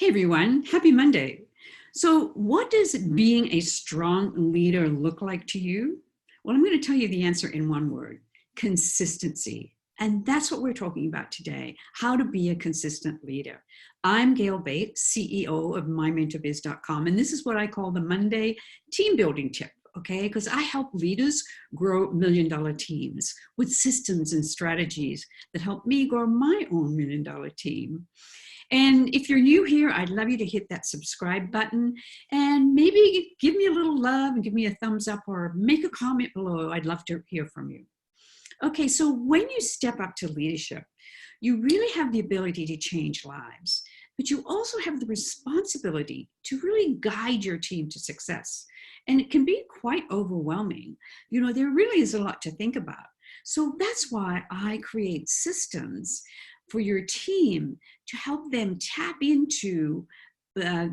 Hey everyone, happy Monday. So, what does being a strong leader look like to you? Well, I'm going to tell you the answer in one word: consistency. And that's what we're talking about today: how to be a consistent leader. I'm Gail Bates, CEO of mymentrobiz.com, and this is what I call the Monday team building tip. Okay, because I help leaders grow $1 million teams with systems and strategies that help me grow my own $1 million team. And if you're new here, I'd love you to hit that subscribe button and maybe give me a little love and give me a thumbs up or make a comment below. I'd love to hear from you. Okay, so when you step up to leadership, you really have the ability to change lives, but you also have the responsibility to really guide your team to success. And it can be quite overwhelming. You know, there really is a lot to think about. So that's why I create systems for your team to help them tap into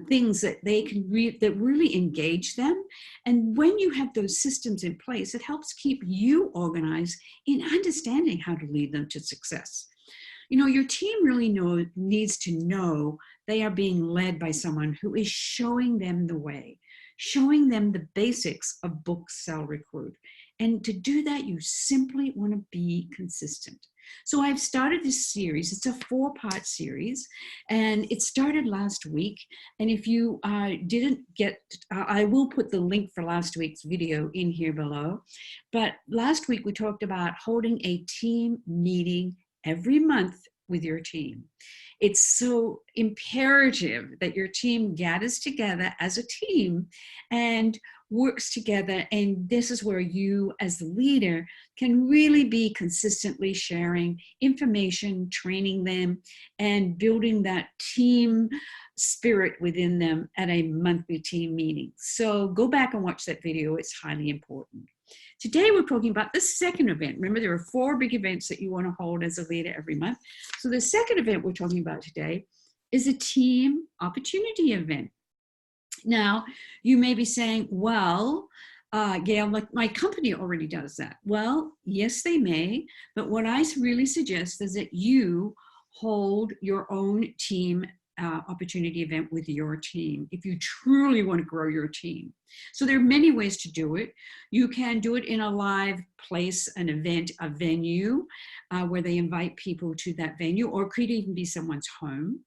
things that they can that really engage them. And when you have those systems in place, it helps keep you organized in understanding how to lead them to success. You know, your team really needs to know they are being led by someone who is showing them the way, showing them the basics of book, sell, recruit. And to do that, you simply want to be consistent. So I've started this series. It's a 4-part series, and it started last week. And if you didn't get, I will put the link for last week's video in here below. But last week we talked about holding a team meeting every month with your team. It's so imperative that your team gathers together as a team and works together. And this is where you, as the leader, can really be consistently sharing information, training them, and building that team spirit within them at a monthly team meeting. So go back and watch that video. It's highly important. Today, we're talking about the second event. Remember, there are 4 big events that you want to hold as a leader every month. So the second event we're talking about today is a team opportunity event. Now, you may be saying, well, Gail, like my company already does that. Well, yes, they may. But what I really suggest is that you hold your own team opportunity event with your team if you truly want to grow your team. So there are many ways to do it. You can do it in a live place, an event, a venue where they invite people to that venue, or it could even be someone's home.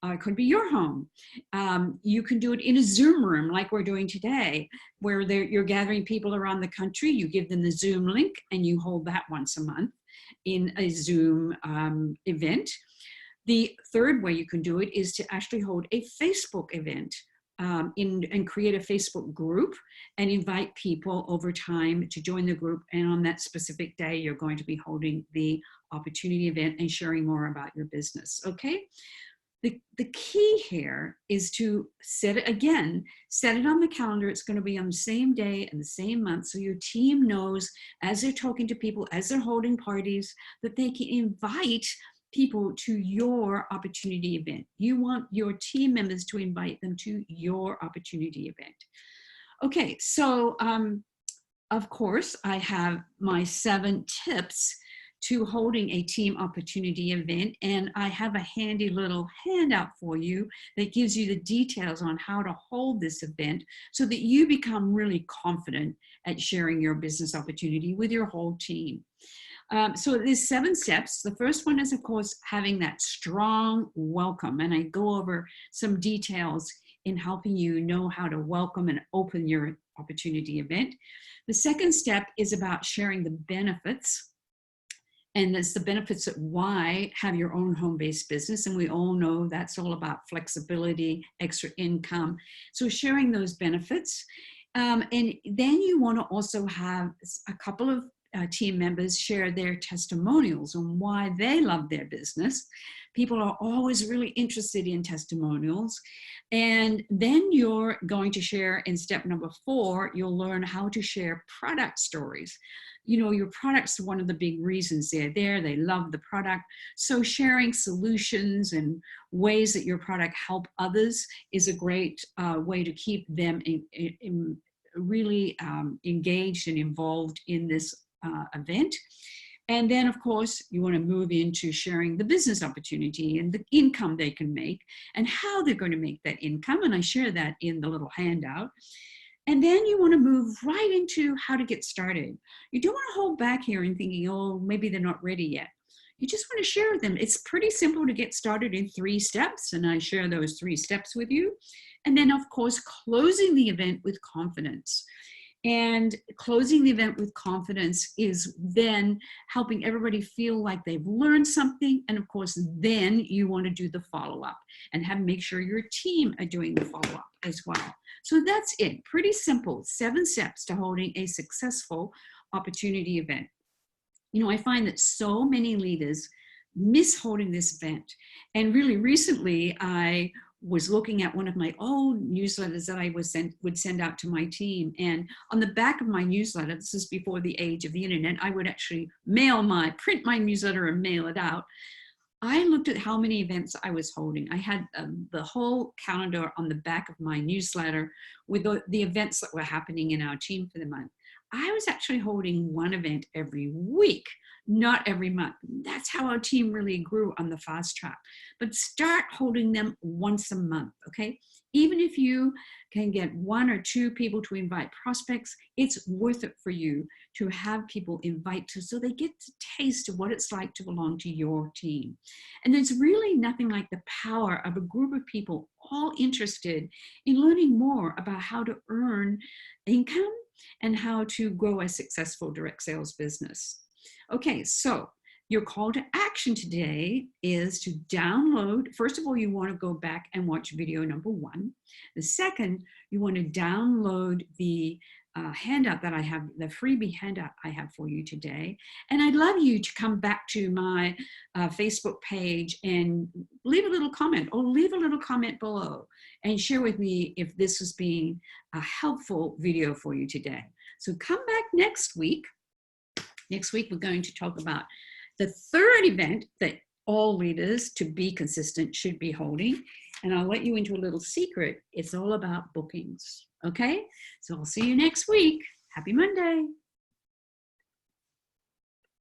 It could be your home. You can do it in a Zoom room like we're doing today, where you're gathering people around the country. You give them the Zoom link and you hold that once a month in a Zoom event. The third way you can do it is to actually hold a Facebook event and create a Facebook group and invite people over time to join the group. And on that specific day, you're going to be holding the opportunity event and sharing more about your business, okay? The key here is to set it on the calendar. It's going to be on the same day and the same month, so your team knows as they're talking to people, as they're holding parties, that they can invite people to your opportunity event. You want your team members to invite them to your opportunity event. Okay, so of course, I have my 7 tips to holding a team opportunity event, and I have a handy little handout for you that gives you the details on how to hold this event so that you become really confident at sharing your business opportunity with your whole team. So there's 7 steps. The first one is, of course, having that strong welcome, and I go over some details in helping you know how to welcome and open your opportunity event. The second step is about sharing the benefits. And that's the benefits of why have your own home-based business. And we all know that's all about flexibility, extra income. So sharing those benefits. And then you want to also have a couple of team members share their testimonials on why they love their business. People are always really interested in testimonials. And then you're going to share in step number 4, you'll learn how to share product stories. You know, your product's one of the big reasons they're there. They love the product. So sharing solutions and ways that your product help others is a great way to keep them really engaged and involved in this event. And then, of course, you want to move into sharing the business opportunity and the income they can make and how they're going to make that income. And I share that in the little handout. And then you want to move right into how to get started. You don't want to hold back here and thinking, oh, maybe they're not ready yet. You just want to share with them. It's pretty simple to get started in 3 steps, and I share those 3 steps with you. And then, of course, closing the event with confidence. And closing the event with confidence is then helping everybody feel like they've learned something. And of course, then you want to do the follow-up and make sure your team are doing the follow-up as well. So that's it. Pretty simple. 7 steps to holding a successful opportunity event. You know, I find that so many leaders miss holding this event. And really recently, I was looking at one of my old newsletters that I would send out to my team. And on the back of my newsletter, this is before the age of the internet, I would actually print my newsletter and mail it out. I looked at how many events I was holding. I had the whole calendar on the back of my newsletter with the events that were happening in our team for the month. I was actually holding 1 event every week, not every month. That's how our team really grew on the fast track. But start holding them once a month, okay? Even if you can get 1 or 2 people to invite prospects, it's worth it for you to have people invite to, so they get to taste of what it's like to belong to your team. And there's really nothing like the power of a group of people all interested in learning more about how to earn income and how to grow a successful direct sales business. Okay, so your call to action today is to download. First of all, you want to go back and watch video number 1. The second, you want to download the handout that I have, the freebie handout I have for you today. And I'd love you to come back to my Facebook page and leave a little comment, or leave a little comment below and share with me if this has been a helpful video for you today. So come back next week. Next week, we're going to talk about the 3rd event that all leaders, to be consistent, should be holding. And I'll let you into a little secret. It's all about bookings. Okay? So I'll see you next week. Happy Monday.